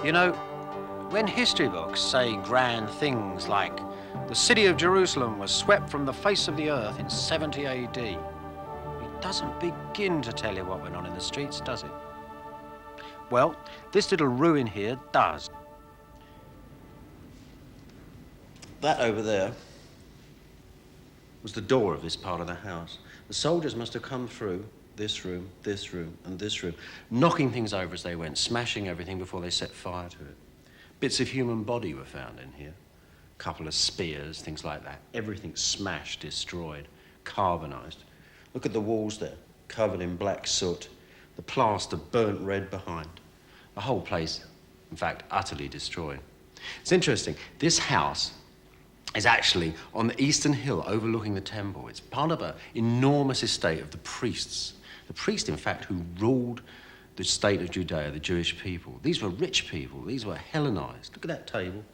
You know, when history books say grand things like the city of Jerusalem was swept from the face of the earth in 70 AD, it doesn't begin to tell you what went on in the streets, does it? Well, this little ruin here does. That over there was the door of this part of the house. The soldiers must have come through this room, and this room, knocking things over as they went, smashing everything before they set fire to it. Bits of human body were found in here. A couple of spears, things like that. Everything smashed, destroyed, carbonized. Look at the walls there, covered in black soot. The plaster burnt red behind. The whole place, in fact, utterly destroyed. It's interesting. This house is actually on the eastern hill overlooking the temple. It's part of an enormous estate of the priests. The priest, in fact, who ruled the state of Judea, the Jewish people. These were rich people. These were Hellenized. Look at that table.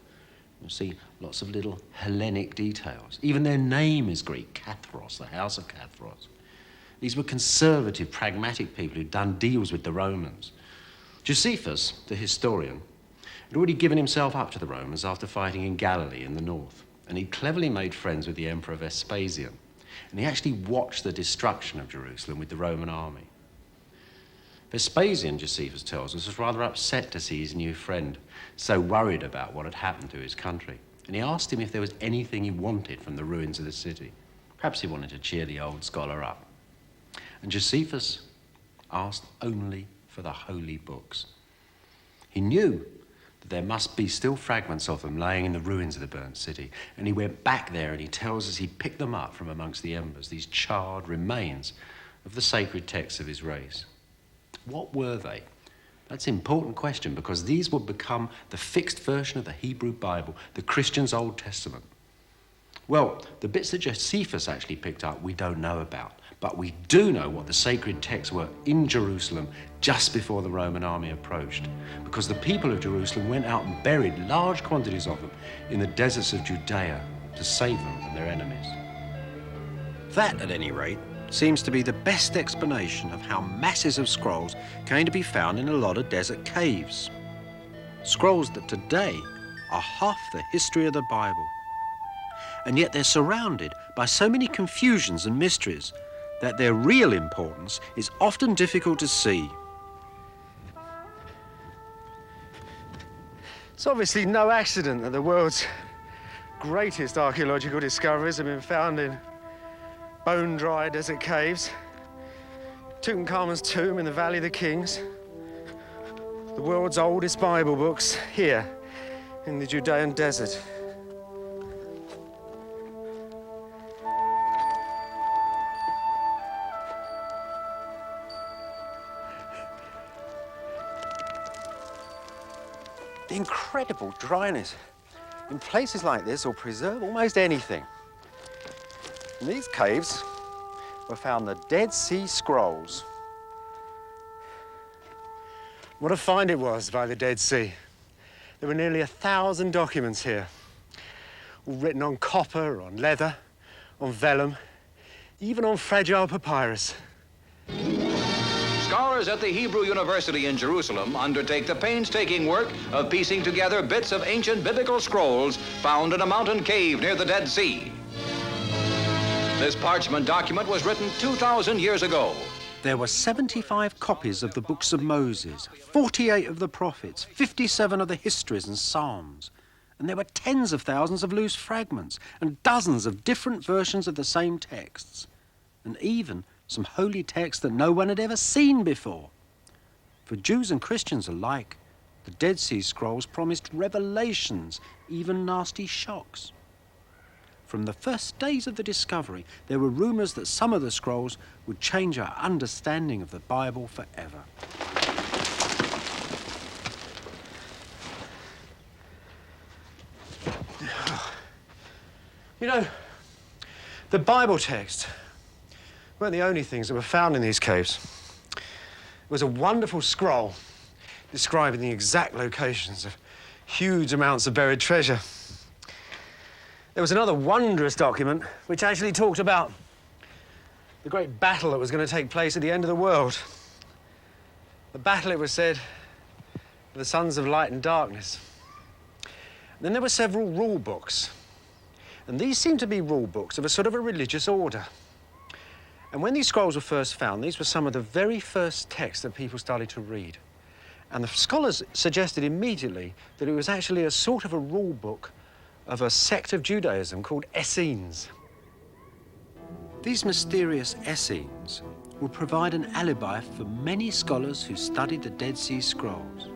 You'll see lots of little Hellenic details. Even their name is Greek, Kathros, the house of Kathros. These were conservative, pragmatic people who'd done deals with the Romans. Josephus, the historian, had already given himself up to the Romans after fighting in Galilee in the north. And he'd cleverly made friends with the Emperor Vespasian. And he actually watched the destruction of Jerusalem with the Roman army. Vespasian, Josephus tells us, was rather upset to see his new friend so worried about what had happened to his country. And he asked him if there was anything he wanted from the ruins of the city. Perhaps he wanted to cheer the old scholar up. And Josephus asked only for the holy books. He knew that there must be still fragments of them laying in the ruins of the burnt city. And he went back there and he tells us he picked them up from amongst the embers, these charred remains of the sacred texts of his race. What were they? That's an important question because these would become the fixed version of the Hebrew Bible, the Christian's Old Testament. Well, the bits that Josephus actually picked up we don't know about, but we do know what the sacred texts were in Jerusalem just before the Roman army approached, because the people of Jerusalem went out and buried large quantities of them in the deserts of Judea to save them from their enemies. That, at any rate, seems to be the best explanation of how masses of scrolls came to be found in a lot of desert caves. Scrolls that today are half the history of the Bible. And yet they're surrounded by so many confusions and mysteries that their real importance is often difficult to see. It's obviously no accident that the world's greatest archaeological discoveries have been found in bone-dry desert caves. Tutankhamun's tomb in the Valley of the Kings. The world's oldest Bible books here in the Judean desert. The incredible dryness. In places like this will preserve almost anything. In these caves were found the Dead Sea Scrolls. What a find it was by the Dead Sea. There were nearly 1,000 documents here, all written on copper, on leather, on vellum, even on fragile papyrus. Scholars at the Hebrew University in Jerusalem undertake the painstaking work of piecing together bits of ancient biblical scrolls found in a mountain cave near the Dead Sea. This parchment document was written 2,000 years ago. There were 75 copies of the books of Moses, 48 of the prophets, 57 of the histories and psalms. And there were tens of thousands of loose fragments and dozens of different versions of the same texts. And even some holy texts that no one had ever seen before. For Jews and Christians alike, the Dead Sea Scrolls promised revelations, even nasty shocks. From the first days of the discovery, there were rumors that some of the scrolls would change our understanding of the Bible forever. You know, the Bible texts weren't the only things that were found in these caves. It was a wonderful scroll describing the exact locations of huge amounts of buried treasure. There was another wondrous document which actually talked about the great battle that was going to take place at the end of the world. The battle, it was said, the sons of light and darkness. Then there were several rule books. And these seemed to be rule books of a sort of a religious order. And when these scrolls were first found, these were some of the very first texts that people started to read. And the scholars suggested immediately that it was actually a sort of a rule book of a sect of Judaism called Essenes. These mysterious Essenes would provide an alibi for many scholars who studied the Dead Sea Scrolls.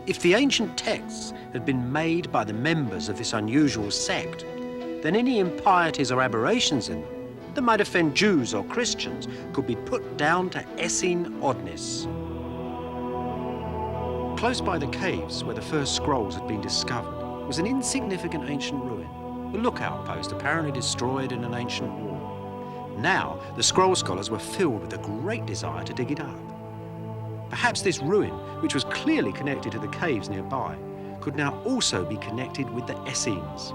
If the ancient texts had been made by the members of this unusual sect, then any impieties or aberrations in them that might offend Jews or Christians could be put down to Essene oddness. Close by the caves where the first scrolls had been discovered was an insignificant ancient ruin, a lookout post apparently destroyed in an ancient war. Now, the scroll scholars were filled with a great desire to dig it up. Perhaps this ruin, which was clearly connected to the caves nearby, could now also be connected with the Essenes.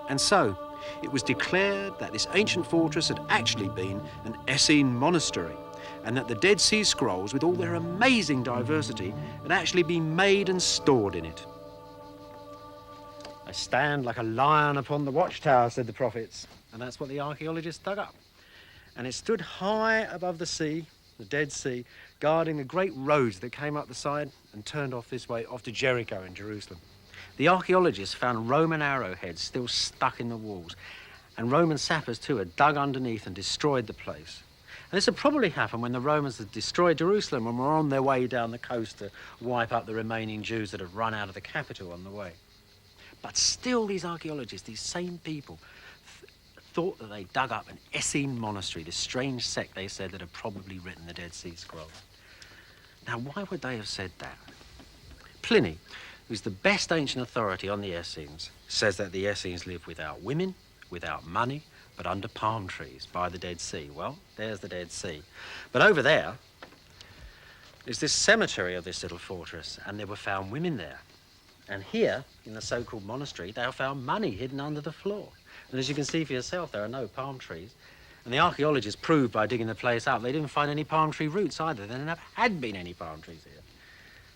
And so, it was declared that this ancient fortress had actually been an Essene monastery, and that the Dead Sea Scrolls, with all their amazing diversity, had actually been made and stored in it. "I stand like a lion upon the watchtower," said the prophets, and that's what the archaeologists dug up. And it stood high above the sea, the Dead Sea, guarding the great roads that came up the side and turned off this way, off to Jericho in Jerusalem. The archaeologists found Roman arrowheads still stuck in the walls, and Roman sappers too had dug underneath and destroyed the place. And this had probably happened when the Romans had destroyed Jerusalem and were on their way down the coast to wipe up the remaining Jews that had run out of the capital on the way. But still, these archaeologists, these same people, thought that they dug up an Essene monastery, this strange sect they said that had probably written the Dead Sea Scrolls. Now, why would they have said that? Pliny, who's the best ancient authority on the Essenes, says that the Essenes lived without women, without money, but under palm trees by the Dead Sea. Well, there's the Dead Sea. But over there is this cemetery of this little fortress, and there were found women there. And here, in the so-called monastery, they found money hidden under the floor. And as you can see for yourself, there are no palm trees. And the archaeologists proved by digging the place up, they didn't find any palm tree roots either. There never had been any palm trees here.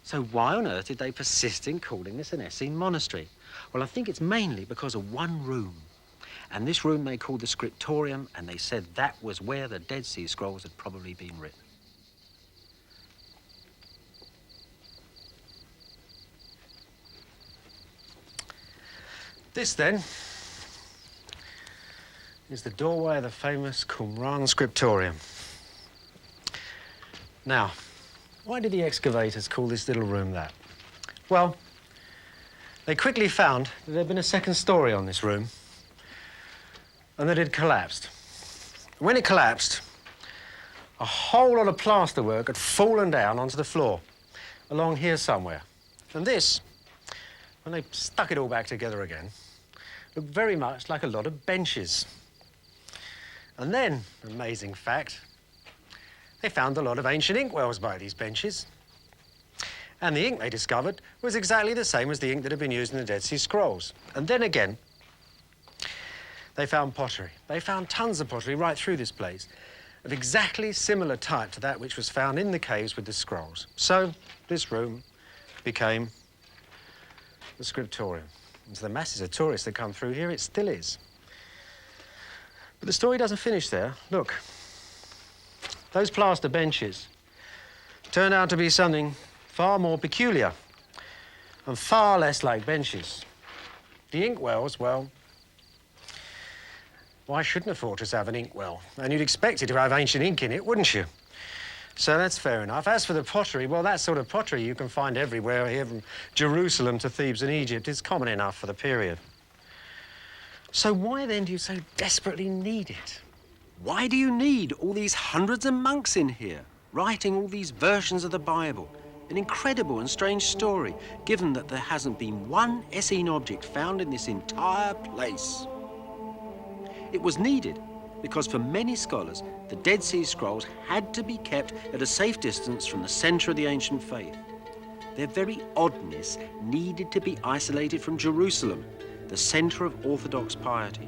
So why on earth did they persist in calling this an Essene monastery? Well, I think it's mainly because of one room. And this room they called the scriptorium, and they said that was where the Dead Sea Scrolls had probably been written. This, then, is the doorway of the famous Qumran scriptorium. Now, why did the excavators call this little room that? Well, they quickly found that there had been a second story on this room, and that it had collapsed. When it collapsed, a whole lot of plasterwork had fallen down onto the floor, along here somewhere. And this, when they stuck it all back together again, looked very much like a lot of benches. And then, amazing fact, they found a lot of ancient inkwells by these benches. And the ink they discovered was exactly the same as the ink that had been used in the Dead Sea Scrolls. And then again, they found pottery. They found tons of pottery right through this place of exactly similar type to that which was found in the caves with the scrolls. So this room became the scriptorium. And to the masses of tourists that come through here, it still is. But the story doesn't finish there. Look, those plaster benches turned out to be something far more peculiar and far less like benches. The inkwells, well, why shouldn't a fortress have an inkwell? And you'd expect it to have ancient ink in it, wouldn't you? So that's fair enough. As for the pottery, well, that sort of pottery you can find everywhere here from Jerusalem to Thebes and Egypt. It's common enough for the period. So why then do you so desperately need it? Why do you need all these hundreds of monks in here, writing all these versions of the Bible? An incredible and strange story, given that there hasn't been one Essene object found in this entire place. It was needed because for many scholars, the Dead Sea Scrolls had to be kept at a safe distance from the centre of the ancient faith. Their very oddness needed to be isolated from Jerusalem, the centre of Orthodox piety.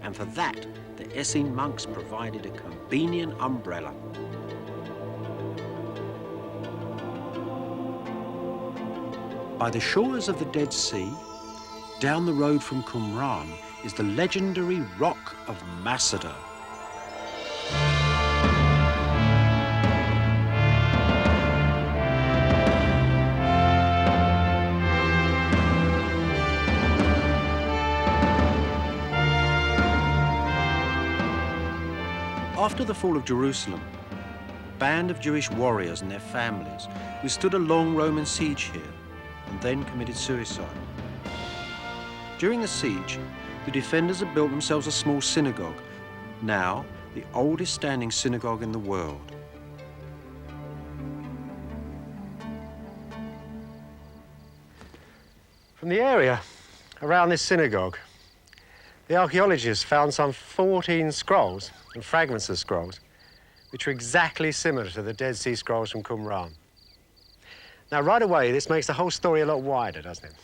And for that, the Essene monks provided a convenient umbrella. By the shores of the Dead Sea, down the road from Qumran, is the legendary Rock of Masada. After the fall of Jerusalem, a band of Jewish warriors and their families withstood a long Roman siege here and then committed suicide. During the siege, the defenders had built themselves a small synagogue, now the oldest standing synagogue in the world. From the area around this synagogue, the archaeologists found some 14 scrolls and fragments of scrolls which are exactly similar to the Dead Sea Scrolls from Qumran. Now, right away, this makes the whole story a lot wider, doesn't it?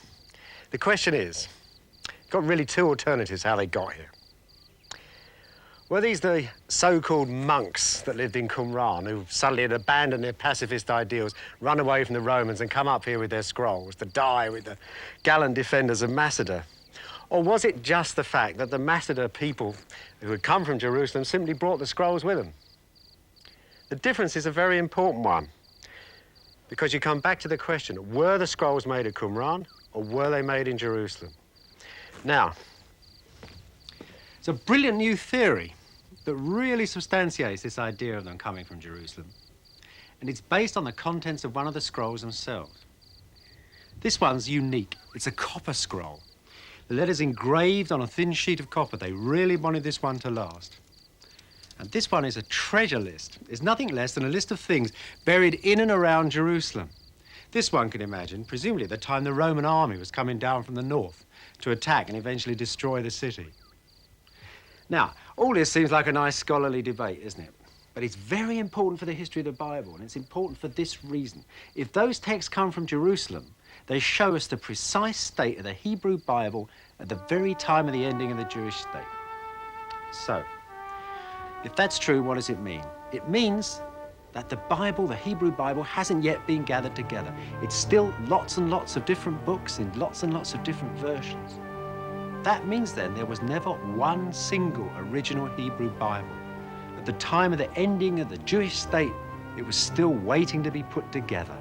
The question is, you've got really two alternatives how they got here. Were these the so-called monks that lived in Qumran who suddenly had abandoned their pacifist ideals, run away from the Romans and come up here with their scrolls to die with the gallant defenders of Masada? Or was it just the fact that the Masada people who had come from Jerusalem simply brought the scrolls with them? The difference is a very important one, because you come back to the question, were the scrolls made at Qumran or were they made in Jerusalem? Now, it's a brilliant new theory that really substantiates this idea of them coming from Jerusalem. And it's based on the contents of one of the scrolls themselves. This one's unique. It's a copper scroll. The letter's engraved on a thin sheet of copper. They really wanted this one to last. And this one is a treasure list. It's nothing less than a list of things buried in and around Jerusalem. This one can imagine, presumably at the time the Roman army was coming down from the north to attack and eventually destroy the city. Now, all this seems like a nice scholarly debate, isn't it? But it's very important for the history of the Bible, and it's important for this reason. If those texts come from Jerusalem, they show us the precise state of the Hebrew Bible at the very time of the ending of the Jewish state. So, if that's true, what does it mean? It means that the Bible, the Hebrew Bible, hasn't yet been gathered together. It's still lots and lots of different books in lots and lots of different versions. That means then there was never one single original Hebrew Bible. At the time of the ending of the Jewish state, it was still waiting to be put together.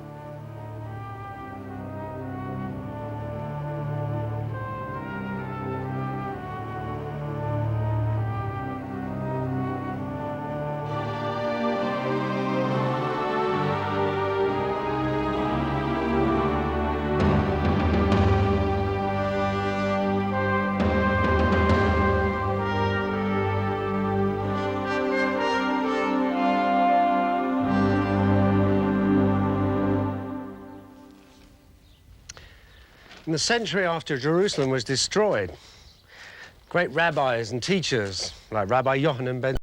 In the century after Jerusalem was destroyed, great rabbis and teachers like Rabbi Yochanan ben